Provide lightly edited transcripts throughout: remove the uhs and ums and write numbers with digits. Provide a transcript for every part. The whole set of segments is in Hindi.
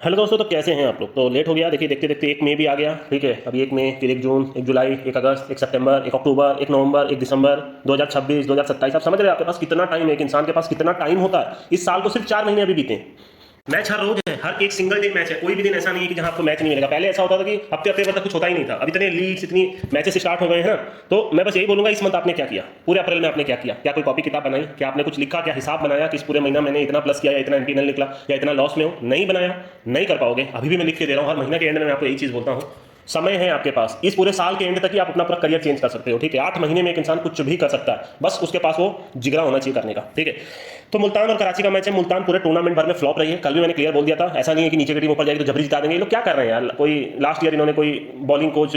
हेलो दोस्तों, तो कैसे हैं आप लोग। तो लेट हो गया, देखिए देखते देखते 1 मई भी आ गया। ठीक है, अभी 1 मई, फिर 1 जून, 1 जुलाई, 1 अगस्त, 1 सितंबर, 1 अक्टूबर, 1 नवंबर, 1 दिसंबर, 2026, 2027। आप समझ रहे हैं आपके पास कितना टाइम है, एक इंसान के पास कितना टाइम होता है। इस साल को सिर्फ 4 महीने अभी बीते हैं। मैच हर रोज है, हर एक सिंगल डे मैच है। कोई भी दिन ऐसा नहीं है कि जहां आपको मैच नहीं मिलेगा। पहले ऐसा होता था कि हफ्ते हफ्ते भर तक कुछ होता ही नहीं था। अब इतने लीग्स, इतनी मैचेस स्टार्ट हो गए हैं ना। तो मैं बस यही बोलूंगा, इस मंथ आपने क्या किया, पूरे अप्रैल में आपने क्या किया। क्या कोई कॉपी किताब बनाई, क्या आपने कुछ लिखा, क्या हिसाब बनाया कि इस पूरे महीना मैंने इतना प्लस किया या इतना एंटी निकला या इतना लॉस में हो। नहीं बनाया, नहीं कर पाओगे। अभी भी मैं लिख के दे रहा हूँ, हर महीने के एंड में मैं आपको यही चीज बोलता हूँ। समय है आपके पास, इस पूरे साल के एंड तक ही आप अपना पूरा करियर चेंज कर सकते हो। ठीक है, 8 महीने में एक इंसान कुछ भी कर सकता है, बस उसके पास वो जिगरा होना चाहिए करने का। ठीक है, तो मुल्तान और कराची का मैच है। मुल्तान पूरे टूर्नामेंट भर में फ्लॉप रही है, कल भी मैंने क्लियर बोल दिया था। ऐसा नहीं है कि नीचे की टीम ऊपर जाएगी तो जबरी जिता देंगे। ये लोग क्या कर रहे हैं यार। कोई लास्ट ईयर इन्होंने कोई बॉलिंग कोच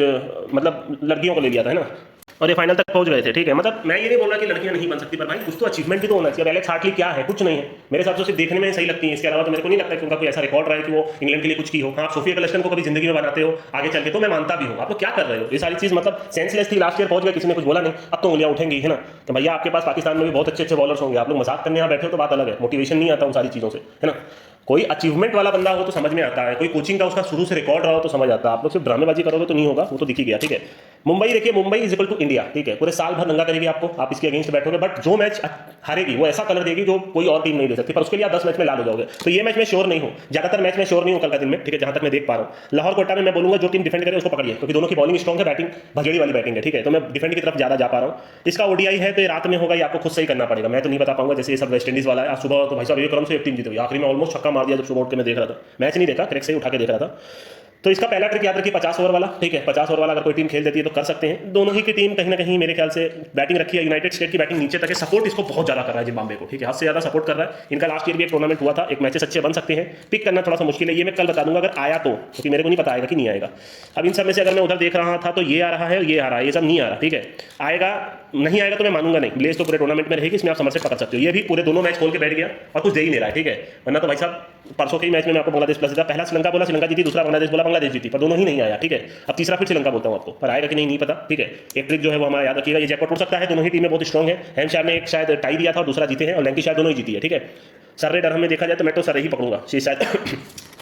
मतलब लड़कियों को ले लिया था, है ना, और ये फाइनल तक पहुंच गए थे। ठीक है, मतलब मैं ये नहीं बोल रहा कि लड़कियां नहीं बन सकती, पर भाई कुछ तो अचीवमेंट भी तो होना चाहिए। और एलेक्स हार्टली क्या है, कुछ नहीं है मेरे हिसाब से। सिर्फ देखने में सही लगती है, इसके अलावा तो मेरे को नहीं लगता कि उनका कोई ऐसा रिकॉर्ड रहा है कि वो इंग्लैंड के लिए कुछ की हो। हाँ, सोफिया कलेस्टन को कभी जिंदगी में बनाते हो आगे चल के, तो मैं मानता भी हूँ। आप लोग क्या कर रहे हो, ये सारी चीज मतलब सेंसलेस थी। लास्ट ईयर पहुंच गए, किसी ने कुछ बोला नहीं, अब तो उंगलियां उठेंगी, है ना। तो भैया आपके पास पाकिस्तान में भी बहुत अच्छे अच्छे बॉलर्स होंगे। आप लोग मजाक करने यहाँ बैठे हो तो बात अलग है, मोटिवेशन नहीं आता उन सारी चीजों से, है ना। कोई अचीवमेंट वाला बंदा हो तो समझ में आता है, कोई कोचिंग का उसका शुरू से रिकॉर्ड रहा हो तो समझ आता है। आप लोग सिर्फ ड्रामेबाजी करोगे तो नहीं होगा, वो तो दिख ही गया। ठीक है, मुंबई देखिए, Mumbai is equal to India. ठीक है, पूरे साल भर नंगा करेगी आपको, आप इसके अगेंस्ट बैठोगे, बट जो मैच हारेगी वो ऐसा कलर देगी जो कोई और टीम नहीं दे सकती। पर उसके लिए आप 10 मैच में लाल हो जाओगे। तो ये मैच में श्योर नहीं हूं, ज्यादातर मैच में श्योर नहीं हूं कल का दिन में। ठीक है, जहां तक मैं देख पा रहा हूं, लाहौर कोटा में मैं बोलूंगा जो टीम डिफेंड करे उसको पकड़िए, क्योंकि दोनों की बॉलिंग स्ट्रॉन्ग है, बैटिंग भगेड़ी वाली बैटिंग है। ठीक है, तो मैं डिफेंड की तरफ ज्यादा जा पा रहा हूं। इसका ओडीआई है तो ये रात में होगा, ये आपको खुद सही करना पड़ेगा। मैं तो नहीं बता पाऊंगा, जैसे ये सब वेस्ट इंडीज वाला है। आज सुबह तो भाई साहब एक रन से एक टीम जीत गई, आखिरी में ऑलमोस्ट छक्का मार दिया जब सुबह उठ के मैं देख रहा था। मैच नहीं देखा, क्रिक से ही उठा के देख रहा था। तो इसका पहला ट्रिक याद रखिए, 50 ओवर वाला। ठीक है, 50 ओवर वाला अगर कोई टीम खेल देती है तो कर सकते हैं। दोनों ही की टीम कहीं ना कहीं मेरे ख्याल से बैटिंग रखी है। यूनाइटेड स्टेट की बैटिंग नीचे तक है, सपोर्ट इसको बहुत ज्यादा कर रहा है जिम्बाब्वे को। ठीक है, हद से ज्यादा सपोर्ट कर रहा है। इनका लास्ट ईयर भी एक टूर्नामेंट हुआ था, एक मैचेस अच्छे बन सकते हैं। पिक करना थोड़ा सा मुश्किल है, ये मैं कल बता दूंगा अगर आया तो, क्योंकि मेरे को नहीं पता आएगा कि नहीं आएगा। अब इन सब में से अगर मैं उधर देख रहा था तो ये आ रहा है और ये आ रहा है, ये सब नहीं आ रहा। ठीक है, आएगा नहीं आएगा तो मैं मानूंगा नहीं। ब्लेस तो पूरे टूर्नामेंट में रहेगी, इसमें आप समझ से पकड़ सकते हो। ये भी पूरे दोनों मैच खोल के बैठ गया और कुछ दे ही नहीं रहा है। ठीक है, वरना तो भाई साहब परसों के ही मैच में मैं आपको बांग्लादेश प्लस था। पहला श्रीलंका बोला, श्रीलंका जीती, दूसरा बांग्लादेश बोला, बांग्लादेश जीती, पर दोनों ही नहीं आया। ठीक है, अब तीसरा फिर श्रीलंका बोलता हूं आपको, पर आएगा कि नहीं पता। ठीक है, एक ट्रिक जो है वो हमारा याद रखिएगा, ये जैकपॉट उड़ सकता है। दोनों ही टीमें बहुत स्ट्रॉन्ग है। हैमशायर ने एक शायद टाई दिया था और दूसरा जीते हैं, और लैंकाशायर दोनों ही जीती है। ठीक है, सर्रे डर हमें देखा जाए तो मैं तो सर्रे ही पकड़ूंगा, शायद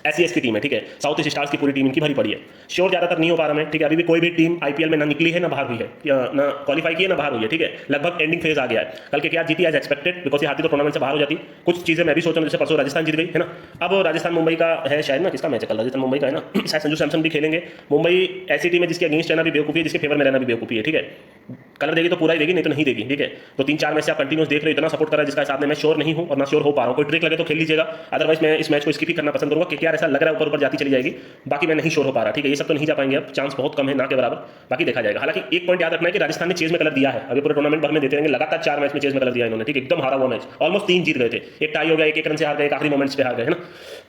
एससीएस की टीम है। ठीक है, साउथ ईस्ट स्टार्स की पूरी टीम इनकी भरी पड़ी है। श्योर ज्यादातर नहीं हो पा रहा मैं। ठीक है, अभी भी कोई भी टीम आईपीएल में ना निकली है ना बाहर हुई है, ना क्वालिफाई की है ना बाहर हुई है। ठीक है, लगभग एंडिंग फेज आ गया है। कल के क्या जीती एज एक्सपेक्टेड, बिकॉज ये हाथी तो टूर्नामेंट से बाहर हो जाती। कुछ चीजें मैं भी सोच रहा हूँ, जैसे परसों राजस्थान जीत गई है ना। अब राजस्थान मुंबई का है शायद ना, किसका मैच है कल, राजस्थान मुंबई का है ना, शायद संजू सैमसन भी खेलेंगे। मुंबई ऐसी टीम है जिसके अगेंस्ट रहना भी बेवकूफी है, जिसके फेवर में रहना भी बेवकूफी है। ठीक है, कलर देगी तो पूरा ही देगी, नहीं तो नहीं देगी। ठीक है, तो 3-4 मैच से आप कंटिन्यूस देख रहे हो, इतना सपोर्ट कर रहा है जिसका साथ में मैं श्योर नहीं हूं और ना श्योर हो पा रहा हूं। कोई ट्रिक लगे तो खेल लीजिएगा, अदरवाइज मैं इस मैच को स्किप ही करना पसंद करूंगा। कि यार ऐसा लग रहा है ऊपर ऊपर जाती चली जाएगी, बाकी मैं नहीं श्योर हो पा रहा। ठीक है, ये सब तो नहीं जा पाएंगे, अब चांस बहुत कम है, ना के बराबर। बाकी देखा जाएगा। हालांकि एक पॉइंट याद रखना है कि राजस्थान ने चेज में कलर दिया है, अभी पूरे टूर्नामेंट भर में देते रहेंगे। लगातार 4 मैच में चेज में कलर दिया इन्होंने। ठीक है, एकदम हारा हुआ मैच, ऑलमोस्ट 3 जीत गए थे, एक टाई हो गया, एक रन से हार गए, आखिरी मोमेंट्स पे हार गए, है ना।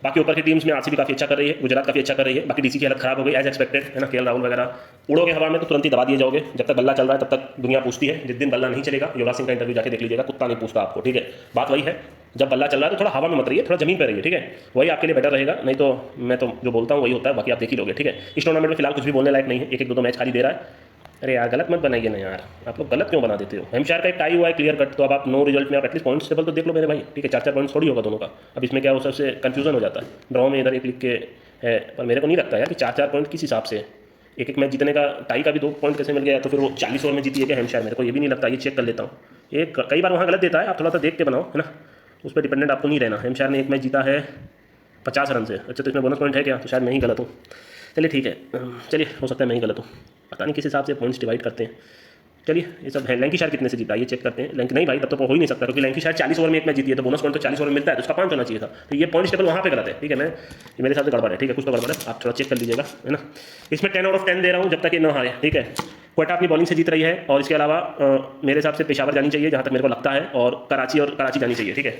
बाकी ऊपर की टीम्स में आरसीबी काफी अच्छा कर रही है, गुजरात काफी अच्छा कर रही है। बाकी डीसी की हालत खराब हो गई एज एक्सपेक्टेड, है ना। केएल राहुल वगैरह उड़ोगे हवा में तो तुरंत ही दबा दिए जाओगे। जब तक बल्ला चल रहा है तब तक दुनिया पूछती है, जिस दिन बल्ला नहीं चलेगा, युवराज सिंह का इंटरव्यू जाके देख लीजिएगा, कुत्ता नहीं पूछता आपको। ठीक है, बात वही है, जब बल्ला चल रहा है तो थोड़ा हवा में मत रहिए, थोड़ा जमीन पर रहिए। ठीक है, वही आपके लिए बेटर रहेगा। नहीं तो मैं तो जो बोलता हूँ वही होता है, बाकी आप देख ही लोगे। ठीक है, इस टूर्नामेंट में फिलहाल कुछ भी बोलने लायक नहीं है, एक एक दो मैच खाली दे रहा है। अरे यार गलत मत बनाइए ना यार, आप लोग गलत क्यों बना देते हो। हैमशायर का एक टाई हुआ है क्लियर कट, तो अब आप नो रिजल्ट में आप एटलीस्ट पॉइंट्स टेबल तो देख लो मेरे भाई। ठीक है, 4-4 पॉइंट्स थोड़ी होगा दोनों का। अब इसमें क्या हो, सबसे कंफ्यूजन हो जाता है। ड्रॉ में इधर एक लिख के है, पर मेरे को नहीं लगता यार कि 4-4 पॉइंट किस हिसाब से एक एक मैच जीतने का। टाई का भी 2 पॉइंट कैसे मिल गया, तो फिर वो 40 ओवर में जीती है क्या हैमशायर, मेरे को ये भी नहीं लगता। ये चेक कर लेता हूँ, ये कई बार वहाँ गलत देता है, आप थोड़ा सा देख के बनाओ, है ना। उस पर डिपेंडेंट आपको नहीं रहना। हैमशायर ने एक मैच जीता है 50 रन से। अच्छा, तो इसमें बोनस पॉइंट है क्या, तो शायद मैं ही गलत हूँ। चलिए ठीक है, चलिए हो सकता है मैं ही गलत हूँ, पता नहीं किस हिसाब से पॉइंट्स डिवाइड करते हैं। चलिए ये सब है। लैंकाशायर कितने से जीता ये चेक करते हैं। नहीं भाई, तब तो हो ही नहीं सकता, क्योंकि लैंकाशायर 40 ओवर में एक मैच जीती है, तो बोनस पॉइंट तो 40 ओवर में मिलता है, तो उसका 5 होना चाहिए था। तो ये पॉइंट टेबल वहाँ पे गलत है। ठीक है, मैं ये मेरे साथ से गड़बड़ है। ठीक है, कुछ तो गड़बड़ है, आप थोड़ा चेक कर लीजिएगा, है ना। इसमें 10 आउट ऑफ 10 दे रहा हूँ जब तक ये ना हारे। ठीक है, क्वेटा अपनी बॉलिंग से जीत रही है, और इसके अलावा मेरे हिसाब से पेशावर जानी चाहिए जहाँ तक मेरे को लगता है, और कराची जानी चाहिए। ठीक है,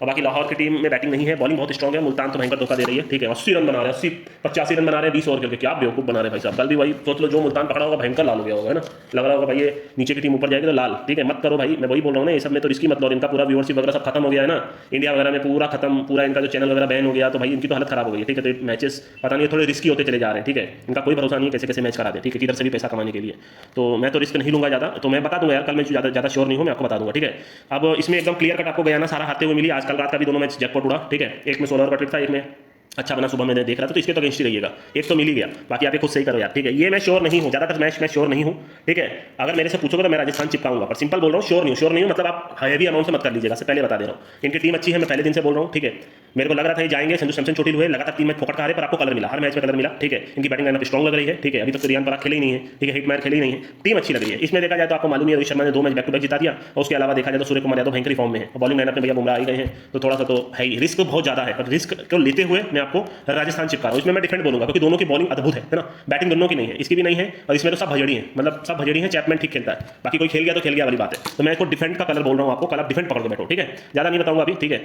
और बाकी लाहौर की टीम में बैटिंग नहीं है, बॉलिंग बहुत स्ट्रॉन्ग है। मुल्तान तो भयंकर धोखा दे रही है। ठीक है, 80 रन बना रहे हैं, 80-85 रन बना रहे हैं 20 ओवर करके, क्या बेवकूफ बना रहे हैं भाई साहब। कल भी भाई सोच लो, जो मुल्तान पकड़ा होगा भयंकर लाल हो गया होगा, है ना। लग रहा होगा भाई ये नीचे की टीम ऊपर जाएगी तो लाल। ठीक है, मत करो भाई, मैं वही बोल रहा हूँ ना, ये सब में तो रिस्की मत लो। इनका पूरा व्यूअरशिप वगैरह सब खत्म हो गया है ना, इंडिया वगैरह में पूरा खत्म, पूरा इनका जो चैनल वगैरह बैन हो गया, तो भाई इनकी तो हालत खराब हो गई है। ठीक है, तो मैचेस पता नहीं थोड़े रिस्की होते चले जा रहे हैं। ठीक है, इनका कोई भरोसा नहीं है कैसे कैसे मैच करा दे। ठीक है, किधर से भी पैसा कमाने के लिए, तो मैं तो रिस्क नहीं लूंगा ज़्यादा। तो मैं बता दूंगा यार, कल मैं ज़्यादा श्योर नहीं हूँ, मैं आपको बता दूंगा। ठीक है, अब इसमें एकदम क्लियर कट आपको गया ना सारा हारते हुए मिली। आज कल रात का भी दोनों मैच जैकपॉट उड़ा। ठीक है, एक में 16 ओवर का ट्रिक था, एक में अच्छा बना सुबह मैंने देख रहा था, तो इसके तो अगेंस्ट ही रहिएगा। एक तो मिल ही गया, बाकी आप खुद सही करो यार, ठीक है। ये मैं श्योर नहीं हूँ, ज़्यादातर मैच मैं श्योर नहीं हूँ, ठीक है। अगर मेरे से पूछोगे तो मैं राजस्थान चिपकाऊंगा, पर सिंपल बोल रहा हूँ, श्योर नहीं हूँ मतलब आप हैवी अमाउंट से मत कर लीजिएगा, से पहले बता दे रहा हूँ। इनकी टीम अच्छी है, मैं पहले दिन से बोल रहा हूँ, ठीक है। मेरे को लग रहा था ये जाएंगे, संजू सैमसन चोटिल हुए, लगातार 3 मैच फोकट का हारे, पर आपको कलर मिला, हर मैच में कलर मिला, ठीक है। इनकी बैटिंग लाइनअप स्ट्रॉन्ग लग रही है, ठीक है। अभी तक तो रियान पराग खेले ही नहीं है, ठीक है, हिटमैयर खेले ही नहीं है, टीम अच्छी लग रही है। इसमें देखा जाए तो आपको मालूम है रोहित शर्मा ने 2 मैच बैक टू बैक जिता दिया, और उसके अलावा देखा जाए तो सूर्य कुमार यादव भयंकर फॉर्म में है, बॉलिंग लाइनअप में भैया बुमराह आ गए हैं, तो थोड़ा सा तो है ही, रिस्क बहुत ज़्यादा है, पर रिस्क को लेते हुए मैं आपको राजस्थान चिपका रहा हूँ। इसमें मैं डिफेंड बोलूंगा क्योंकि दोनों की बॉलिंग अद्भुत है ना, बैटिंग दोनों की नहीं है, इसकी भी नहीं है, और इसमें तो सब भजड़ी है, मतलब सब भजड़ी है। चैपमैन ठीक खेलता है, बाकी कोई खेल गया तो खेल गया वाली बात है। तो मैं इसको डिफेंड का कलर बोल रहा हूँ आपको, कल आप डिफेंड पकड़ के बैठो, ठीक है, ज़्यादा नहीं बताऊंगा अभी, ठीक है।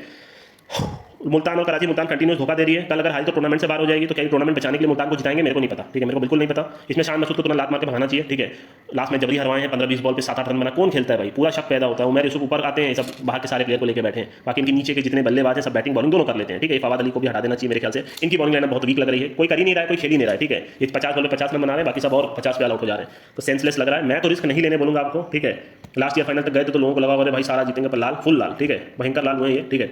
मुल्तान और कराची, मुल्तान कंटिन्यूस धोखा दे रही है, कल अगर हारी तो टूर्नामेंट से बाहर हो जाएगी, तो क्या टूर्नामेंट बचाने के लिए मुल्तान को जिताएंगे, मेरे को नहीं पता, ठीक है, मेरे को बिल्कुल नहीं पता। इसमें शान मसूद को तुरंत लात मार के भगाना चाहिए, ठीक है। लास्ट में जबरी हरवाए हैं, 15-20 बॉल पे 7-8 रन बना, कौन खेलता है भाई, पूरा शक पैदा होता है। उमर यूसुफ ऊपर आते हैं, सब बाहर के सारे प्लेयर को लेकर बैठे हैं, बाकी इनके नीचे के जितने बल्लेबाज हैं सब बैटिंग बॉलिंग दोनों कर लेते हैं, ठीक है। फवाद अली को भी हटा देना चाहिए मेरे ख्याल से, इनकी बॉलिंग लाइनअप बहुत वीक लग रही है, कोई कर ही नहीं रहा है, कोई खेल ही नहीं रहा है, ठीक है। ये 50 बॉल पे 50 रन बना रहे हैं, बाकी सब और 50 पे आउट हो जा रहे हैं, तो सेंसलेस लग रहा है। मैं तो रिस्क नहीं लेने बोलूंगा आपको, ठीक है। लास्ट ईयर फाइनल तक गए तो लोगों को लगा भाई सारा जीतेंगे, पर लाल फुल लाल, ठीक है, भयंकर लाल हुए ये, ठीक है।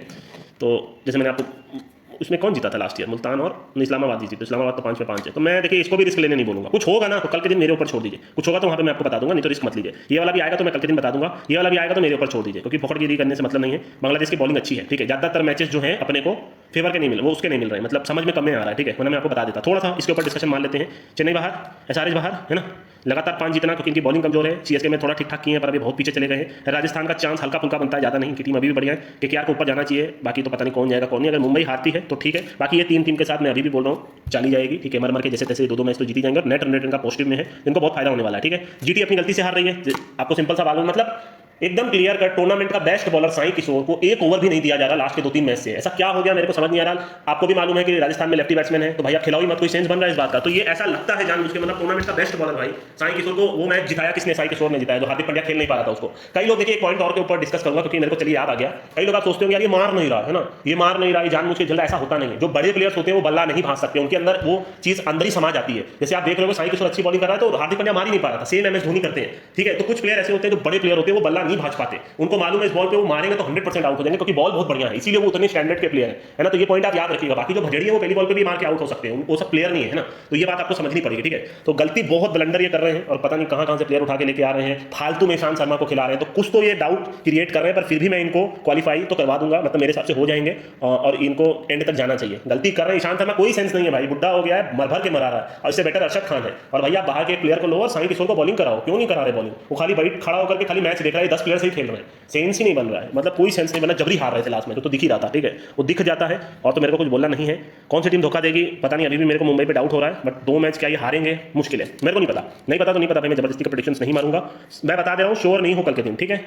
तो जैसे मैंने आपको, उसमें कौन जीता था लास्ट ईयर, मुल्तान और इस्लामाबाद जीती, तो इस्लामाबाद तो 5 पे 5 है। तो मैं देखिए इसको भी रिस्क लेने नहीं बोलूंगा, कुछ होगा ना तो कल के दिन मेरे ऊपर छोड़ दीजिए, कुछ होगा तो वहाँ पे मैं आपको बता दूंगा, नहीं तो रिस्क मत लीजिए। ये वाला भी आएगा तो मैं कल के दिन बता दूंगा, ये वाला भी आएगा तो मेरे ऊपर छोड़ दीजिए, क्योंकि फोकटगिरी करने से मतलब नहीं है। बांग्लादेश की बॉलिंग अच्छी है, ठीक है, ज़्यादातर मैचेस जो है अपने को फेवर के नहीं मिल, वो उसके नहीं मिल रहे हैं, मतलब समझ में कम में आ रहा है, ठीक है। मैं आपको बता देता थोड़ा सा इसके ऊपर डिस्कशन मान लेते हैं। चेन्नई बाहर, एसआरएच बाहर, है ना, लगातार 5 जीतना, क्योंकि इनकी बॉलिंग कमजोर है। सीएसके में थोड़ा ठीक ठाक किए हैं, पर अभी बहुत पीछे चले गए हैं। राजस्थान का चांस हल्का फुल्का बनता है, ज़्यादा नहीं, इनकी टीम अभी भी बढ़िया है, केकेआर को ऊपर जाना चाहिए, बाकी तो पता नहीं कौन जाएगा कौन नहीं। अगर मुंबई हारती है तो ठीक है, बाकी ये 3 टीम के साथ मैं अभी भी बोल रहा हूँ चली जाएगी, ठीक है। मर के जैसे तैसे 2-2 मैच तो जीती जाएंगे, और नेट रन रेट इनका पॉजिटिव में है, इनको बहुत फायदा होने वाला है, ठीक है। जीटी अपनी गलती से हार रही है, आपको सिंपल सा मालूम, मतलब एकदम क्लियर कट टूर्नामेंट का बेस्ट बॉलर साई किशोर को 1 ओवर भी नहीं दिया जा रहा लास्ट के 2-3 मैच से। ऐसा क्या हो गया मेरे को समझ नहीं आ रहा। आपको भी मालूम है कि राजस्थान में लेफ्टी बैट्समैन है, तो भाई आप खिलाओ ही मत, कोई सेंस बन रहा है इस बात का। तो ये ऐसा लगता है जानबूझ के, मतलब टूर्नामेंट का बेस्ट बॉलर भाई साई किशोर को वो मैच जिताया किसने, साई किशोर ने जिताया, जो हार्दिक पांड्या खेल नहीं पा रहा था उसको। कई लोग देखिए एक पॉइंट और के ऊपर डिस्कस करूंगा, क्योंकि मेरे को चलिए याद आ गया। कई लोग आप सोचते होंगे यार ये मार नहीं रहा है ना, ये मार नहीं रहा है जानबूझ के, जल्द ऐसा होता नहीं है। जो बड़े प्लेयर्स होते हैं वो बल्ला नहीं भाग सकते, उनके अंदर वो चीज अंदर ही समा जाती है। जैसे आप देख रहे हो साई किशोर अच्छी बॉलिंग कर रहा है तो हार्दिक पांड्या मार ही नहीं पा रहा था, सेम एमएस धोनी करते हैं, ठीक है। तो कुछ प्लेयर ऐसे होते हैं जो बड़े प्लेयर होते हैं वो बल्ला नहीं भाज पाते, उनको मालूम है इस बॉल पे मारेंगे तो 100% आउट हो जाएंगे, क्योंकि बॉल बहुत बढ़िया है, इसीलिए वो उतने स्टैंडर्ड के प्लेयर है ना। तो ये पॉइंट आप याद रखिएगा। बाकी जो भजड़ी है वो पहली बॉल पे भी मार के आउट हो सकते हैं, वो सब प्लेयर नहीं है ना, तो ये बात आपको समझनी पड़ेगी, ठीक है। तो गलती बहुत ब्लंडर ये कर रहे हैं, और पता नहीं कहां से प्लेयर उठा के लेके आ रहे हैं, फालतू में ईशांत शर्मा को खिला रहे हैं, तो कुछ तो ये डाउट क्रिएट कर रहे हैं। पर फिर भी मैं इनको क्वालिफाई तो करवा दूंगा, मतलब मेरे हिसाब से हो जाएंगे, और इनको एंड तक जाना चाहिए। गलती कर रहे हैं ईशांत शर्मा, कोई सेंस नहीं है भाई, बुढ़ा हो गया है, मर भर के मरा रहा है, और इससे बेटर अरशद खान है। और भैया बाहर के एक प्लेयर को लो और साई किशोर को बॉलिंग कराओ, क्यों नहीं करा रहे बॉलिंग, वो खाली बैठ खड़ा होकर के खाली मैच देख रहा है, 10 प्लेयर से ही खेल रहे हैं, सेंस ही नहीं बन रहा है, मतलब कोई सेंस नहीं बना। जबरी हार रहे थे लास्ट में तो दिख ही रहा था, ठीक है, वो दिख जाता है। और तो मेरे को कुछ बोलना नहीं है, कौन सी टीम धोखा देगी पता नहीं, अभी भी मेरे को मुंबई पे डाउट हो रहा है, बट 2 मैच क्या ये हारेंगे मुश्किल है, मेरे को नहीं पता, नहीं पता तो नहीं पता भाई, मैं जबरदस्ती का प्रेडिक्शंस नहीं मारूंगा, मैं बता दे रहा हूँ, श्योर नहीं हूँ कल के दिन, ठीक है।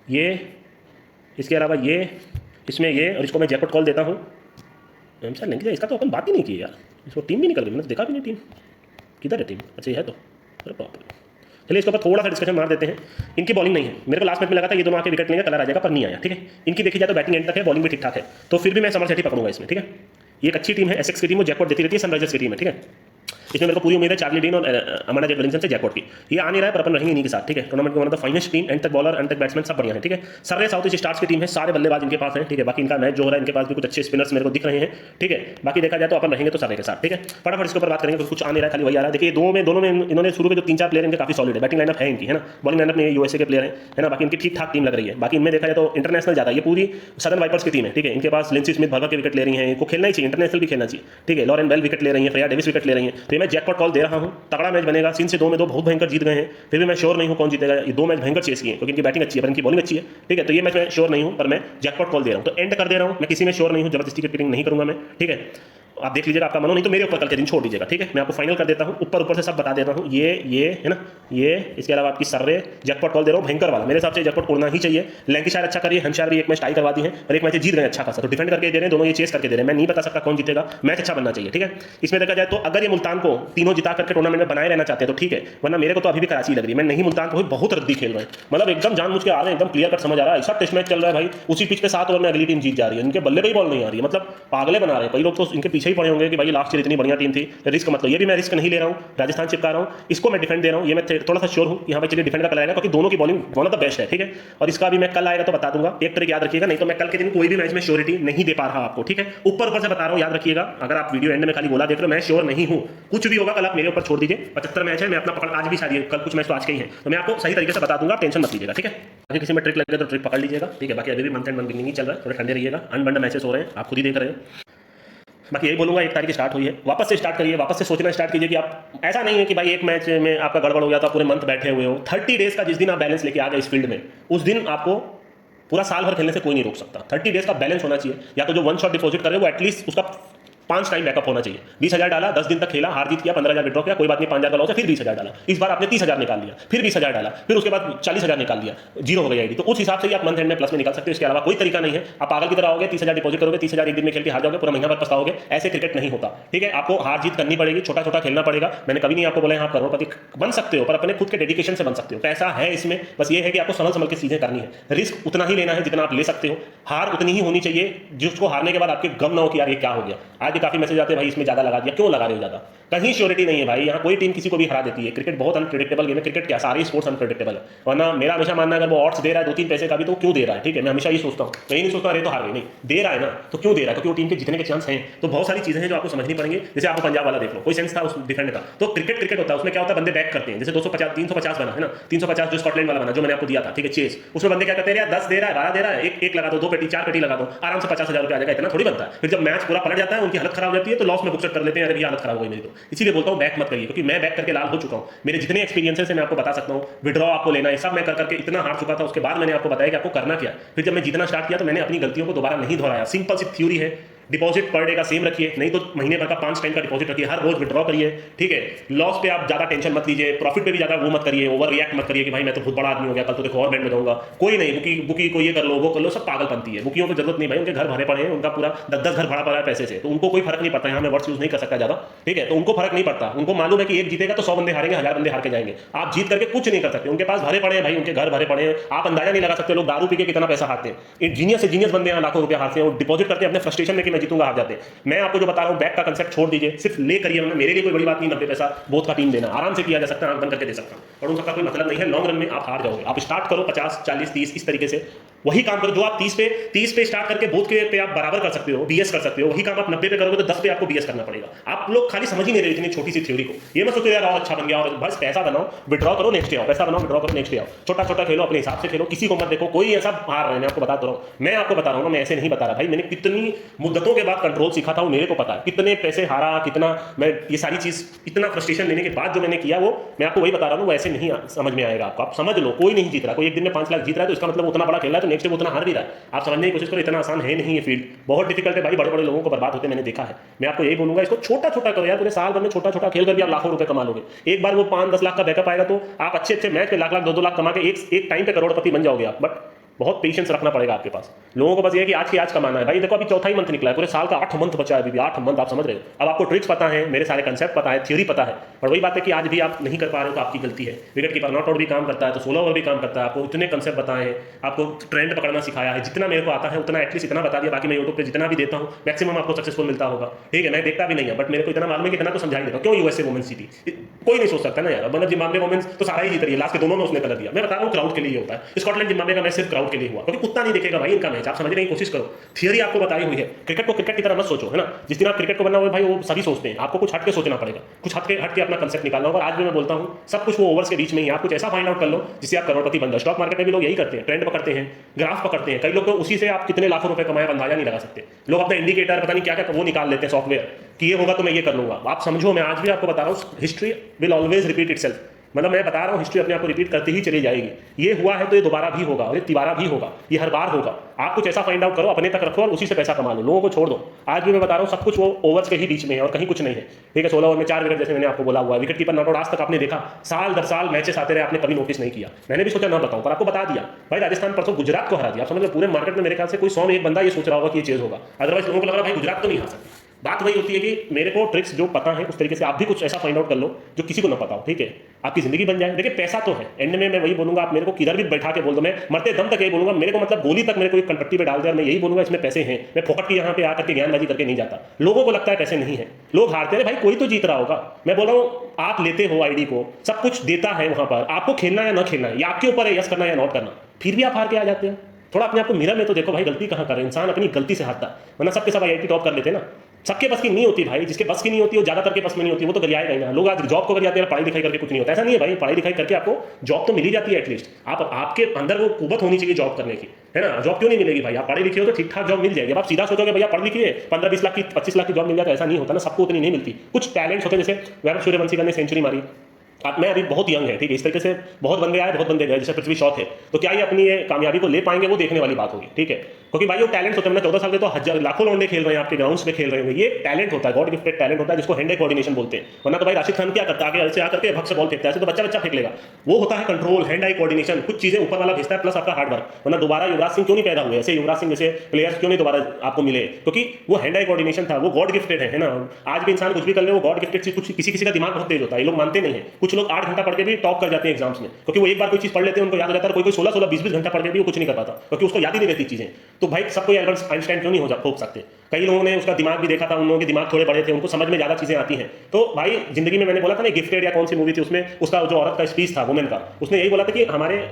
ये इसके अलावा ये, इसमें ये, और इसको मैं जैकपॉट कॉल देता हूँ। सर लेंगे इसका तो अपन बात ही नहीं की यार, इसको टीम भी निकल गई, मैंने देखा भी नहीं टीम किधर है टीम, अच्छा ये है तो, अरे बाप रे। चलिए इसके ऊपर थोड़ा सा डिस्कशन मार देते हैं। इनकी बॉलिंग नहीं है, मेरे को लास्ट मैच में लगा था ये दोनों आके विकेट लेंगे, कलर आ जाएगा, पर नहीं आया, ठीक है। इनकी देखी जाए तो बैटिंग एंड तक है, बॉलिंग भी ठीक ठाक है, तो फिर भी मैं समर सेठी पकड़ूंगा इसमें, ठीक है। ये एक अच्छी टीम है, एसेक्स की टीम, वो जैकपॉट देती रहती है, सनराइजर्स की टीम है, ठीक है। इसमें मेरे को पूरी उम्मीद है चार्ली डीन और अमरनाथ जेट से जैकपॉट की। ये आ नहीं रहा है पर अपन रहेंगे इन्हीं के साथ, ठीक है। टूर्नामेंट में one of the finest team, and तक बॉलर एंड तक बैट्समैन सब बढ़िया है, ठीक है। सारे साउथ ईस्ट स्टार्स की टीम है, सारे बल्लेबाज इनके पास है, ठीक है। बाकी इनका मैच जो हो रहा है, इनके पास भी कुछ अच्छे स्पिनर्स मेरे को दिख रहे हैं, ठीक है। बाकी देखा जाए तो अपन रहेंगे तो सारे के साथ, ठीक है। फटाफट इसके ऊपर बात करेंगे, कुछ आ नहीं रहा है, खाली वही आ रहा है। देखिए दोनों में इन्होंने शुरू के जो 3-4 प्लेयर इनके काफी सॉलिड है, बैटिंग लाइनअप है इनकी, है ना। बॉलिंग लाइनअप में यूएसए के प्लेयर है ना, बाकी इनकी ठीक ठाक टीम लग रही है। बाकी इनमें देखा जाए तो इंटरनेशनल ज्यादा, ये पूरी सदर्न वाइपर्स की टीम है, ठीक है। इनके पास लिंसी स्मिथ भर के विकेट ले रही है, इनको खेलना ही चाहिए, इंटरनेशनल भी खेलना चाहिए, ठीक है। लॉरेन बेल विकेट ले रही है, फ्रेया डेविस विकेट ले रही है, तो मैं जैकपॉट कॉल दे रहा हूं, तगड़ा मैच बनेगा। सीन से 2 में 2 बहुत भयंकर जीत गए हैं, फिर भी मैं श्योर नहीं हूं कौन जीतेगा। ये 2 मैच भयंकर चेस किए, क्योंकि इनकी बैटिंग अच्छी है पर इनकी बॉलिंग अच्छी है, ठीक है। तो ये मैच मैं श्योर नहीं हूं, पर मैं जैकपॉट कॉल दे रहा हूं, तो एंड कर दे रहा हूं। मैं किसी में श्योर नहीं हूं, जबरदस्ती की टिपिंग नहीं करूंगा मैं, ठीक है। आप देख लीजिएगा, आपका मनो नहीं तो मेरे ऊपर कल के दिन छोड़ दीजिएगा, ठीक है। मैं आपको फाइनल कर देता हूं, ऊपर से सब बता देता हूं। ये है ना, ये इसके अलावा आपकी सर्रे जैकपॉट कॉल दे रहा हूं, भयंकर वाला। मेरे हिसाब से जैकपॉट उड़ना ही चाहिए। लैंकाशायर अच्छा करिए, हंशायर भी एक मैच टाई करवा दी है, और एक मैच जीत गए अच्छा खासा, तो डिफेंड करके दे रहे हैं दोनों, ये चेस करके दे रहे हैं। मैं नहीं बता सकता कौन जीतेगा, मैच अच्छा बनना चाहिए, ठीक है। इसमें देखा जाए तो अगर ये मुल्तान को तीनों जिता करके टूर्नामेंट में बनाए रहना चाहते हैं तो ठीक है, वरना मेरे को तो अभी भी कराची लग रही है। मैं नहीं मुल्तान को बहुत रद्दी खेल रहे हैं, मतलब एकदम जानबूझ के आ रहे हैं, एकदम क्लियर कट समझ आ रहा है। ऐसा टेस्ट मैच चल रहा है भाई, उसी पिच पे 7 ओवर में अगली टीम जीत जा रही है, इनके बल्ले पे ही बॉल नहीं आ रही है, मतलब पागले बना रहे हैं। कई लोग तो इनके पीछे पीछे ही पड़े होंगे कि भाई लास्ट ईयर इतनी बढ़िया टीम थी, रिस्क मतलब ये भी मैं रिस्क नहीं ले रहा हूँ, राजस्थान चिपका रहा हूँ, इसको मैं डिफेंड दे रहा हूँ, ये मैं थोड़ा सा श्योर हूँ कि यहाँ पे चलिए डिफेंड का कल आएगा, क्योंकि दोनों की bowling one of the best है, ठीक है। और इसका भी मैं कल आएगा तो बता दूंगा, एक ट्रिक याद रखिएगा, नहीं तो मैं कल के दिन कोई भी मैच में श्योरिटी नहीं दे पा रहा आपको, ठीक है। ऊपर से बता रहा हूँ, याद रखिएगा, अगर आप वीडियो एंड में खाली बोला देख रहे हो, मैं श्योर नहीं हूँ, कुछ भी होगा कल आप मेरे ऊपर छोड़ दीजिए। 75 मैच है, मैं अपना पकड़ आज भी शायद कल कुछ मैच तो आज के ही है, तो मैं आपको सही तरीके से बता दूंगा, टेंशन मत लीजिएगा, ठीक है। अगर किसी में ट्रिक लगे तो ट्रिक पकड़ लीजिएगा, ठीक है। बाकी अभी भी मंथ एंड मंथ बिगनिंग ही चल रहा है, थोड़े ठंडे रहिएगा, अनबंड मैचेस हो रहे हैं, आप खुद ही देख रहे हैं। बाकी यही बोलूंगा, 1 तारीख स्टार्ट हुई है, वापस से स्टार्ट करिए, वापस से सोचना स्टार्ट कीजिए कि आप ऐसा नहीं है कि भाई एक मैच में आपका गड़बड़ हो गया तो पूरे मंथ बैठे हुए हो। 30 डेज का जिस दिन आप बैलेंस लेके आ गए इस फील्ड में, उस दिन आपको पूरा साल भर खेलने से कोई नहीं रोक सकता। 30 डेज का बैलेंस होना चाहिए, या तो जो वन शॉट डिपॉजिट करे वो एटलीस्ट उसका 5 टाइम बैकअप होना चाहिए। 20,000 डाला, 10 दिन तक खेला, हार जीत किया, 15,000 विड्रॉ किया, कोई बात नहीं, 5,000 का लॉस है, फिर 20,000 डाला, इस बार आपने 30,000 निकाल लिया, फिर 20,000 डाला, फिर उसके बाद 40,000 निकाल लिया, जीरो हो गई आईडी। तो उस हिसाब से ही आप मंथ एंड में प्लस में निकाल सकते हो, इसके अलावा कोई तरीका नहीं है। आप पागल की तरह आओगे, 30,000 डिपॉजिट करोगे, 30,000 एक दिन में खेल के हार जाओगे, पूरा महीना भर पछताओगे, ऐसे क्रिकेट नहीं होता, ठीक है। आपको हार जीत करनी पड़ेगी, छोटा छोटा खेलना पड़ेगा। मैंने कभी नहीं आपको बोला आप करोड़पति बन सकते हो, पर अपने खुद के डेडिकेशन से बन सकते हो। पैसा है इसमें, बस ये है कि आपको संभल के चीजें करनी है, रिस्क उतना ही लेना है जितना आप ले सकते हो, हार उतनी ही होनी चाहिए जिसको हारने के बाद आपके गम ना हो कि यार ये क्या हो गया। आज भी काफी मैसेज आते हैं भाई इसमें ज्यादा लगा दिया, क्यों लगा रहे हो ज्यादा, कहीं श्योरिटी नहीं है भाई, यहाँ कोई टीम किसी को भी हरा देती है। क्रिकेट बहुत अनप्रेडिक्टेबल गेम है, क्रिकेट क्या सारी स्पोर्ट्स अनप्रेडिक्टेबल है। वरना मेरा हमेशा मानना है अगर वो ऑड्स दे रहा है 2-3 पैसे का भी तो क्यों दे रहा है, ठीक है। मैं हमेशा ये सोचता हूँ, मैं नहीं सोचता अरे तो हार गई, नहीं दे रहा है ना तो क्यों दे रहा है, क्योंकि वो टीम के जीतने के चांस हैं। तो बहुत सारी चीजें हैं जो आपको समझनी पड़ेंगे। जैसे आपको पंजाब वाला देख लो, कोई सेंस था उस डिफेंड का, तो क्रिकेट होता है, उसमें क्या होता है बंदे बैक करते हैं। जैसे 250 350 बना है ना, 350 जो स्कॉटलैंड वाला बना जो मैंने आपको दिया था, ठीक है, चेस, उसमें बंदे क्या करते हैं, 10 दे रहा है, 12 दे रहा है, एक लगा दो, 2 पेटी 4 पेटी लगा दो, आराम से 50,000 रुपया आ जाएगा, इतना थोड़ी बनता है। फिर जब मैच पूरा पलट जाता है, उनकी हालत खराब हो जाती है, तो लॉस में बुकसेट कर लेते हैं, अरे हालत खराब हो गई मेरी। तो इसीलिए बोलता हूँ बैक मत करिए, क्योंकि मैं बैक करके लाल हो चुका हूँ। मेरे जितने एक्सपीरियंसेस हैं मैं आपको बता सकता हूँ, विड्रॉ आपको लेना है, सब मैं कर करके इतना हार चुका था। उसके बाद मैंने आपको बताया कि आपको करना क्या। फिर जब मैं जीतना स्टार्ट किया तो मैंने अपनी गलतियों को दोबारा नहीं दोहराया। सिंपल सी थ्योरी है, डिपॉजिट पर डे का सेम रखिए, नहीं तो महीने भर का 5 टाइम का डिपॉजिट रखिए, हर रोज विड्रॉ करिए, ठीक है। लॉस पे आप ज्यादा टेंशन मत लीजिए, प्रॉफिट पे भी ज्यादा वो मत करिए, ओवर रिएक्ट मत करिए कि भाई मैं तो बहुत बड़ा आदमी हो गया, कल तो देखो और बैंड में जाऊंगा। कोई नहीं, बुकी को ये कर लो वो कर लो, सब पागलपंती है। बुकियों की जरूरत नहीं भाई, उनके घर भरे पड़े हैं, उनका पूरा 10-10 घर भरा पड़ा है पैसे से, तो उनको कोई फर्क नहीं पड़ता। यहाँ मैं वर्ड्स यूज नहीं कर सकता ज्यादा, ठीक है। तो उनको फर्क नहीं पड़ता, उनको मालूम है कि एक जीतेगा तो 100 बंदे हारेंगे, 1000 बंदे हार के जाएंगे। आप जीत करके कुछ नहीं कर सकते, उनके पास भरे पड़े हैं भाई, उनके घर भरे पड़े हैं, आप अंदाजा नहीं लगा सकते लोग दारू पी के कितना पैसा हारते हैं। जीनियस से जीनियस बंदे यहाँ लाखों रुपया हारते हैं और डिपॉजिट करते हैं अपने फ्रस्ट्रेशन में कि मैं जीतूंगा, हार जाते हैं। मैं आपको जो बता रहा हूं बैक का कंसेप्ट छोड़ दीजिए, सिर्फ ले करिए। मेरे लिए कोई बड़ी बात नहीं, 90 पैसा बोथ का टीम देना आराम से किया जा सकता है, आंख बंद करके दे सकता हूं, और उन सबका कोई मतलब नहीं है। लॉन्ग रन में आप हार जाओगे। आप स्टार्ट करो 50 40 30 इस तरीके से, वही काम करो जो आप 30 पे स्टार्ट करके बोथ के पे आप बराबर कर सकते हो, बीएस कर सकते हो। वही काम आप 90 पे करोगे तो 10 पे आपको बीएस करना पड़ेगा। आप लोग खाली समझ ही नहीं रहे इतनी छोटी सी थ्योरी को। ये मत सोचो यार और अच्छा बन गया, और बस पैसा बनाओ, विड्रॉ करो, नेक्स्ट डे आओ, पैसा बनाओ, विड्रॉ करो, नेक्स्ट डे आओ। छोटा छोटा खेलो, अपने हिसाब से खेलो, किसी को मत देखो। कोई ऐसा हार रहे हैं, मैं आपको बता रहा हूं, मैं आपको बता रहा हूं ना, मैं ऐसे नहीं बता रहा भाई। मैंने कितनी मुद्दतों के बाद कंट्रोल सीखा था वो मेरे को पता है, कितने पैसे हारा, कितना मैं ये सारी चीज, इतना फ्रस्ट्रेशन लेने के बाद जो मैंने किया वो मैं आपको वही बता रहा हूं। वो ऐसे नहीं समझ में आएगा आपको। आप समझ लो, कोई नहीं जीत रहा। कोई एक दिन में 5 लाख जीत रहा है तो इसका मतलब उतना बड़ा खेल रहा है, तो नेक्स्ट डे वो उतना हार भी रहा है। आप समझने की कोशिश करो, इतना आसान है नहीं ये फील्ड, बहुत डिफिकल्ट है भाई। बड़े बड़े लोगों को बर्बाद होते मैंने देखा है। मैं आपको यही बोलूंगा, इसको छोटा छोटा करो यार, पूरे साल भर में छोटा छोटा खेल कर भी आप लाखों रुपए कमा लोगे। एक बार वो 5-10 लाख का बैकअप आएगा तो आप अच्छे अच्छे मैच पे लाख 2-2 लाख कमा के एक टाइम पे करोड़पति बन जाओगे आप। बट बहुत पेशेंस रखना पड़ेगा आपके पास। लोगों को बस ये है कि आज की आज कमाना है भाई। देखो अभी चौथा ही मंथ निकला है, पूरे साल का 8 मंथ बचा है अभी भी, 8 मंथ। आप समझ रहे हो? अब आपको ट्रिक्स पता है, मेरे सारे कंसेप्ट पता है, थ्योरी पता है, और वही बात है कि आज भी आप नहीं कर पा रहे हो तो आपकी गलती है। विकेट कीपर नॉट आउट भी काम करता है तो 16 ओवर भी काम करता है। आपको इतने कंसेप्ट बताए हैं, आपको ट्रेंड पकड़ना सिखाया है, जितना मेरे को आता है उतना एटलीस्ट इतना बता दिया। बाकी मैं यूट्यूब पे जितना भी देता हूँ मैक्सिमम आपको सक्सेसफुल मिलता होगा, ठीक है। मैं देखता भी नहीं है, बट मेरे को इतना मालूम है कि इतना तो समझा ही देता हूँ। क्यों यूएसए वुमेन्स जीती, कोई नहीं सोच सकता ना यार। मतलब जिम्बाब्वे वुमेन्स तो सारा ही जीत रही है, लास्ट के दोनों में उसने कलर दिया। मैं बता रहा हूँ क्राउड के लिए होता है। स्कॉटलैंड जिम्बाब्वे का मैच सिर्फ क्राउड के लिए हुआ, क्योंकि कुत्ता नहीं देखेगा भाई इनका मैच। आप समझने की कोशिश करो, थियरी आपको बताई हुई है। क्रिकेट को क्रिकेट की तरह मत सोचो, है ना। जिस दिन आप क्रिकेट को बनना हो भाई वो सभी सोचते हैं, आपको कुछ हट के सोचना पड़ेगा, कुछ हट के अपना कंसेप्ट निकालना होगा। आज भी मैं बोलता हूं सब कुछ वो ओवर्स के बीच में ही। आप कुछ ऐसा फाइंड आउट कर लो जिससे आप करोड़पति बन जाओ। स्टॉक मार्केट में भी लोग यही करते हैं, ट्रेंड पकड़ते हैं, ग्राफ पकड़ते हैं। कई लोग तो उसी से आप कितने लाखों रुपए कमाए अंदाजा नहीं लगा सकते। लोग अपना इंडिकेटर पता नहीं क्या क्या वो निकाल लेते हैं सॉफ्टवेयर कि ये होगा तो मैं ये कर लूंगा। आप समझो, मैं आज भी आपको बता रहा हूँ, history will always repeat itself. मतलब मैं बता रहा हूँ हिस्ट्री अपने आप को रिपीट करती ही चली जाएगी। ये हुआ है तो ये दोबारा भी होगा, और ये तिबारा भी होगा, ये हर बार होगा। आप कुछ ऐसा फाइंड आउट करो, अपने तक रखो और उसी से पैसा कमा लो, लोगों को छोड़ दो। आज भी मैं बता रहा हूँ सब कुछ वो ओवर्स के ही बीच में है और कहीं कुछ नहीं है, ठीक है। 16 ओवर में 4 विकेट, जैसे मैंने आपको बोला हुआ है। विकेट कीपर नॉट आउट आज तक आपने देखा, साल दर साल मैचेस आते रहे, आपने कभी नोटिस नहीं किया। मैंने भी सोचा ना बताऊं, पर आपको बता दिया भाई। राजस्थान परसों गुजरात को हरा दिया। आप समझ लो पूरे मार्केट में मेरे ख्याल से कोई 100 में एक बंदा ये सोच रहा होगा कि ये चेज होगा। अदरवाइज लोगों को लग रहा है भाई गुजरात तो नहीं हार सकती। बात वही होती है कि मेरे को ट्रिक्स जो पता है उस तरीके से आप भी कुछ ऐसा फाइंड आउट कर लो जो किसी को ना पता हो, ठीक है, आपकी जिंदगी बन जाए। देखिए पैसा तो है, एंड में मैं वही बोलूंगा, आप मेरे को किधर भी बैठा के बोल दो, मैं मरते दम तक यही बोलूंगा, मेरे को मतलब गोली तक मेरे को एक कंट्रक्टी पे डाल दे और मैं यही बोलूंगा इसमें पैसे हैं। मैं फोकट के यहाँ पे आकर के ज्ञानबाजी करके नहीं जाता। लोगों को लगता है पैसे नहीं है, लोग हारते हैं, भाई कोई तो जीत रहा होगा। मैं बोल रहा हूँ आप लेते हो आईडी को, सब कुछ देता है वहां पर, आपको खेलना है या ना खेलना है, या आपके ऊपर है यस करना या नॉट करना, फिर भी आप हार के आ जाते हैं। थोड़ा अपने आप को मिरर में तो देखो भाई, गलती कहाँ कर रहे हैं। इंसान अपनी गलती से हारता है, वरना सबके सब आईआईटी टॉप कर लेते हैं ना। सबके बस की नहीं होती भाई, जिसके बस की नहीं होती वो ज्यादातर के बस में नहीं होती, वो तो गरियाएगा ही ना। लोग आज जॉब को कर जाते हैं, पढ़ाई लिखाई करके कुछ नहीं होता, ऐसा नहीं है भाई। पढ़ाई लिखाई करके आपको जॉब तो मिल ही जाती है एटलीस्ट। आप आपके अंदर वो कुवत होनी चाहिए जॉब करने की, है ना। जॉब क्यों नहीं मिलेगी भाई, आप पढ़े लिखे हो तो ठीक ठाक जॉब मिल जाएगी। अब आप सीधा सोचोगे भैया पढ़ लिखिए 15-20 लाख की 25 लाख की जॉब मिल जाए, तो ऐसा नहीं होता ना, सबको उतनी नहीं मिलती। कुछ टैलेंट्स होते हैं, जैसे वैभव सूर्यवंशी ने सेंचुरी मारी, आप मैं अभी बहुत यंग है, ठीक है, इस तरीके से बहुत बंदे आए बहुत बंदे गए, जैसे पृथ्वी शॉ थे, तो क्या ये अपनी ये कामयाबी को ले पाएंगे, वो देखने वाली बात होगी, ठीक है। क्योंकि भाई वो टैलेंट होता है ना, 14 साल के तो हजार लाखों लौंडे खेल रहे हैं आपके ग्राउंड्स में खेल रहे हैं, ये टैलेंट होता है, गॉड गिफ्टेड टैलेंट होता है, जिसको हैंड आई कोऑर्डिनेशन बोलते हैं। वरना तो भाई राशिद खान क्या करता है, आगे से आकर के भग से बॉल फेंकता है, तो बच्चा फेंक लेगा। वो होता है कंट्रोल, हैंड आई कोऑर्डिनेशन, कुछ चीजें ऊपर वाला भेजता है प्लस आपका हार्ड वर्क। वरना दोबारा युवराज सिंह क्यों नहीं पैदा हुए, ऐसे युवराज सिंह जैसे प्लेयर्स क्यों नहीं दोबारा आपको मिले, क्योंकि वो हैंड आई कोऑर्डिनेशन था, वो गॉड गिफ्टेड है ना। आज भी इंसान कुछ भी कर ले वो गॉड गिफ्टेड चीज, कुछ किसी का दिमाग बहुत तेज होता है, ये लोग मानते नहीं है। कुछ लोग 8 घंटा पढ़ के भी टॉप कर जाते हैं एग्जाम्स में, क्योंकि वो एक बार कोई चीज पढ़ लेते हैं उनको याद हो जाता है। कोई 16-16, 20-20 घंटा पढ़ के भी वो कुछ नहीं कर पाता, क्योंकि उसको याद ही नहीं रहती चीजें। तो भाई सबको एल्बर्ट आइंस्टाइन क्यों नहीं हो सकते। कई लोगों ने उसका दिमाग भी देखा था, उन लोगों के दिमाग थोड़े बड़े थे, उनको समझ में ज्यादा चीजें आती हैं। तो भाई जिंदगी में मैंने बोला था ना गिफ्टेड या कौन सी मूवी थी, उसमें उसका जो औरत का स्पीच था वुमेन का, उसने यही बोला था कि हमारे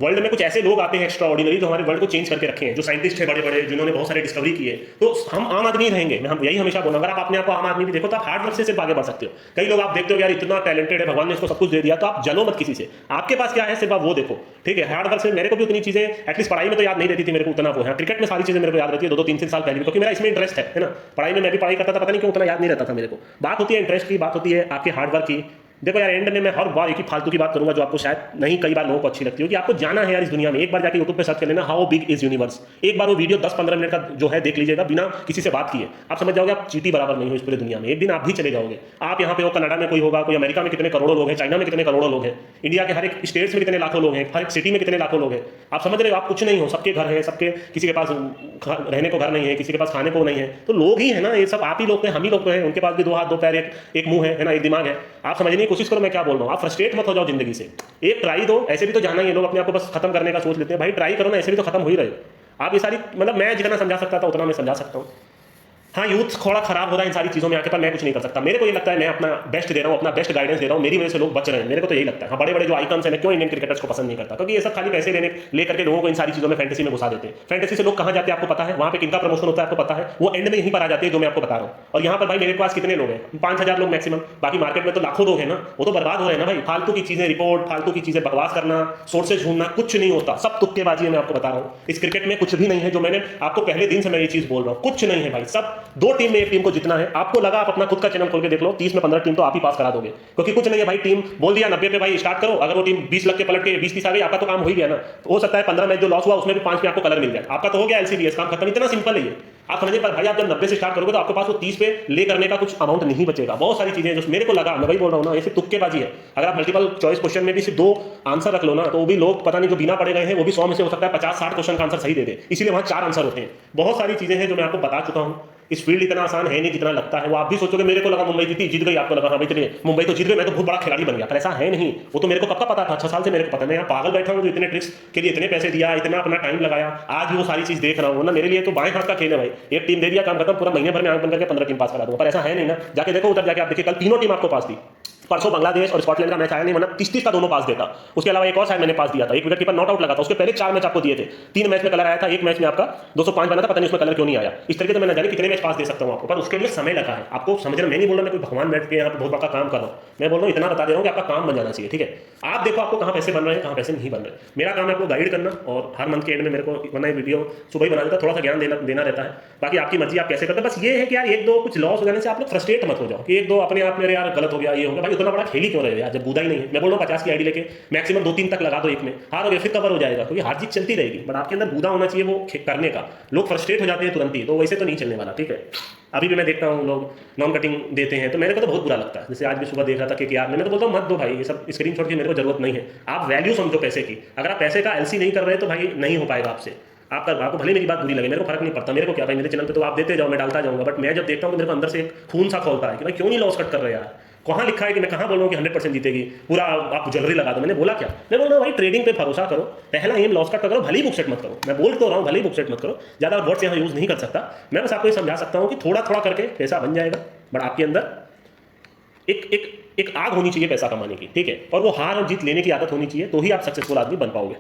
वर्ल्ड में कुछ ऐसे लोग आते हैं एक्स्ट्रा ऑर्डिनरी, जो हमारे वर्ल्ड को चेंज करके रखे हैं, जो साइंटिस्ट है बड़े बड़े, जिन्होंने बहुत सारे डिस्कवरी किए। तो हम आम आदमी रहेंगे, मैं हम यही हमेशा बोलूँ, अगर आप अपने आप को आम आदमी भी देखो तो आप हार्ड वर्क से सिर्फ आगे बढ़ सकते हो। कई लोग आप देखते हो यार इतना टैलेंटेड है, भगवान ने इसको सब कुछ दे दिया, तो आप जलो मत किसी से, आपके पास क्या है सिर्फ आप वो देखो, ठीक है। हार्ड वर्क से मेरे को भी उतनी चीजें एटलीस्ट पढ़ाई में तो याद नहीं रहती थी मेरे को उतना, वो है क्रिकेट में सारी चीजें मेरे को याद रहती है 2-2, 3-3 साल पहले, क्योंकि मेरा इसमें इंटरेस्ट है ना। पढ़ाई में मैं भी पढ़ाई करता था, पता नहीं क्यों उतना याद नहीं रहता था मेरे को। बात होती है इंटरेस्ट की, बात होती है आपके हार्ड वर्क की। देखो यार एंड में मैं हर बार एक ही फालतू की बात करूंगा जो आपको शायद नहीं, कई बार लोगों को अच्छी लगती हो, कि आपको जाना है यार इस दुनिया में। एक बार जाके यूट्यूब पे सर्च कर लेना हाउ बिग इज यूनिवर्स, एक बार वो वीडियो 10-15 मिनट का जो है देख लीजिएगा, बिना किसी से बात किए। आप समझ जाओगे आप चीटी बराबर नहीं हो इस पूरी दुनिया में, एक दिन आप भी चले जाओगे। आप यहाँ पे हो, कनाडा में कोई होगा, कोई अमेरिका में कितने करोड़ों लोग हैं, चाइना में कितने करोड़ों लोग हैं, इंडिया के हर एक स्टेट्स में कितने लाखों लोग हैं, हर एक सिटी में कितने लाखों लोग हैं। आप समझ रहे हो आप कुछ नहीं हो, सबके घर है, सबके किसी के पास रहने को घर नहीं है, किसी के पास खाने को नहीं है, तो लोग ही है ना, ये सब आप ही लोग हैं, हम ही लोग हैं। उनके पास भी 2 हाथ 2 पैर एक मुंह है ना, एक दिमाग है। आप समझने की कोशिश करो मैं क्या बोल रहा हूँ। आप फ्रस्ट्रेट मत हो जाओ जिंदगी से, एक ट्राई दो, ऐसे भी तो जाना ही है। लोग अपने आप को बस खत्म करने का सोच लेते हैं, भाई ट्राई करो ना, ऐसे भी तो खत्म हो ही रहे हो आप। ये सारी मतलब मैं जितना समझा सकता था उतना मैं समझा सकता हूँ। हाँ यूथ थोड़ा खराब हो रहा है इन सारी चीज़ों में आके, पर मैं कुछ नहीं कर सकता। मेरे को ये लगता है मैं अपना बेस्ट दे रहा हूँ, अपना बेस्ट गाइडेंस दे रहा हूँ, मेरी वजह से लोग बच रहे हैं, मेरे को तो यही लगता है। हाँ बड़े बड़े जो आइकन्स हैं, मैं क्यों इंडियन क्रिकेटर्स को पसंद नहीं करता, क्योंकि ये सब खाली पैसे लेकर के लोगों को इन सारी चीज़ों में फैंटेसी में घुसा देते हैं। फैंटेसी से लोग कहाँ जाते हैं आपको पता है, वहाँ पे किनका प्रमोशन होता है आपको पता है, वो एंड में यहीं पर आ जाते हैं जो मैं आपको बता रहा हूँ। और यहाँ पर भाई मेरे पास कितने लोग हैं, 5000 लोग मैक्सिमम, बाकी मार्केट में तो लाखों लोग हैं ना, वो तो बर्बाद हो रहे हैं ना भाई। फालतू की चीजें, रिपोर्ट, फालतू की चीजें बकवास करना, सोर्सेज ढूंढना, कुछ नहीं होता, सब तुक्केबाजी है। मैं आपको बता रहा हूँ इस क्रिकेट में कुछ भी नहीं है, जो मैंने आपको पहले दिन से मैं ये चीज बोल रहा हूँ, कुछ नहीं है भाई। सब 2 टीम में एक टीम को जीतना है। आपको लगा आप अपना खुद का चैनल खोल के देख लो, 30 में 15 टीम तो आप ही पास करा दोगे, क्योंकि कुछ नहीं है भाई। टीम बोल दिया 90 पे भाई स्टार्ट करो, अगर वो टीम 20 लग के पलट के 20-30 आ गई, आपका तो काम हो ही गया ना। हो सकता है 15 मैच जो लॉस हुआ उसमें भी 5 में आपको कलर मिल जाए, आपका तो हो गया एलसीडीएस, काम खत्म। इतना सिंपल है ये, आप समझिए। पर भाई आप जब 90 से स्टार्ट करोगे तो आपके पास वो 30 पे ले करने का कुछ अमाउंट नहीं बचेगा। बहुत सारी चीजें जो मेरे को लगा, मैं वही बोल रहा हूँ ना, ये सिर्फ तुक्केबाजी है। अगर आप मल्टीपल चॉइस क्वेश्चन में भी सिर्फ 2 आंसर रख लो ना, तो वो भी लोग पता नहीं जो बिना पढ़े गए हैं, वो भी 100 में से हो सकता है 50-60 क्वेश्चन का आंसर सही दे दे, इसीलिए वहां 4 आंसर होते हैं। बहुत सारी चीजें हैं जो मैं आपको बता चुका हूँ। इस फील्ड इतना आसान है नहीं जितना लगता है। वो आप भी सोचोगे मेरे को लगा मुंबई जीत गई, आपको लगा हाँ भाई चलिए मुंबई तो जीत गई, मैं तो बहुत बड़ा खिलाड़ी बन गया, पर ऐसा है नहीं। वो तो मेरे को कब का पता था, 6 साल से मेरे को पता। मैं यहाँ पागल बैठा हूँ जो इतने ट्रिक्स के लिए इतने पैसे दिया, इतना अपना टाइम लगाया, आज भी वो सारी चीज देख रहा हूँ ना। मेरे लिए तो बाएं हाथ का खेल है भाई, एक टीम दे दिया काम खत्म, पूरा महीने भर में आंख बन करके 15 टीम पास करा दूंगा। पर ऐसा है नहीं ना, जाके देखो उधर जाके आप देखिए, कल 3 टीम आपको पास दी। परसों बांग्लादेश और स्कॉटलैंड का मैच आया नहीं, वरना 30-30 का दोनों पास देता। उसके अलावा एक और शायद मैंने पास दिया था, एक विकेट कीपर नॉट आउट लगा था, उसके पहले 4 मैच आपको दिए थे, 3 मैच में कलर आया था, एक मैच में आपका 205 बना था, पता नहीं उसमें कलर क्यों नहीं आया। इस तरीके से मैं न जाने कितने मैच पास दे सकता हूँ आपको, पर उसके लिए समय लगा है। आपको समझना, मैं नहीं बोल रहा मैं कोई भगवान बैठ के यहाँ पे बहुत बड़ा काम कर रहा हूँ, मैं बोल रहा हूँ इतना बता दे रहा हूँ कि आपका काम बन जाना चाहिए, ठीक है। आप देखो आपको कहाँ पैसे बन रहे हैं, कहाँ पैसे नहीं बन रहे। मेरा काम है आपको गाइड करना, और हर मंथ के एंड में मेरे को वरना वीडियो सुबह ही बना देता, थोड़ा सा ज्ञान देना रहता है। बाकी आपकी मर्जी आप कैसे करते हैं। बस ये है कि यार 1-2 कुछ लॉस हो जाने से आप लोग फ्रस्ट्रेट मत हो जाओ कि 1-2 अपने आप मेरे यार गलत हो गया, ये हो गया। भाई उतना बड़ा खेल ही क्यों रहे हो यार, जब बूदा ही नहीं है। मैं बोल रहा हूँ 50 की आईडी लेके मैक्सिमम 2-3 तक लगा दो, एक में हारोगे फिर कवर हो जाएगा, क्योंकि हार जीत चलती रहेगी, बट आपके अंदर बूदा होना चाहिए वो करने का। लोग फ्रस्ट्रेट हो जाते हैं तुरंत ही, तो वैसे तो नहीं चलने वाला, ठीक है। अभी भी मैं देखता हूँ लोग नॉन कटिंग देते हैं, तो मेरे को तो बहुत बुरा लगता है। जैसे आज भी सुबह देख रहा था कि यार मैं तो बोलता हूँ मत दो भाई, ये सब स्क्रीनशॉट की मेरे को जरूरत नहीं है। आप वैल्यू समझो पैसे की, अगर आप पैसे का एलसी नहीं कर रहे तो भाई नहीं हो पाएगा आपसे। आपको भले मेरी बात बुरी लगे, मेरे को फर्क नहीं पड़ता, मेरे को क्या भाई, मेरे चैनल पे तो आप देते जाओ, मैं डालता जाऊंगा, बट मैं जब देखता हूँ कि मेरे को अंदर से एक खून सा खोलता है कि भाई क्यों नहीं लॉस कट कर रहे यार। कहाँ लिखा है कि मैं कहाँ बोल रहा हूँ कि 100% जीतेगी, पूरा आप ज्वेलरी लगा दो, मैंने बोला क्या? मैं बोल रहा हूँ भाई ट्रेडिंग पे भरोसा करो, पहला एम लॉस कट करो, भले ही बुक सेट मत करो। मैं बोल तो रहा हूँ भले ही बुक सेट मत करो, ज़्यादा वर्ड्स यहाँ यूज़ नहीं कर सकता। मैं बस आपको ये समझा सकता हूँ कि थोड़ा थोड़ा करके पैसा बन जाएगा, बट आपके अंदर एक एक एक आग होनी चाहिए पैसा कमाने की, ठीक है, और वो हार और जीत लेने की आदत होनी चाहिए, तो ही आप सक्सेसफुल आदमी बन पाओगे।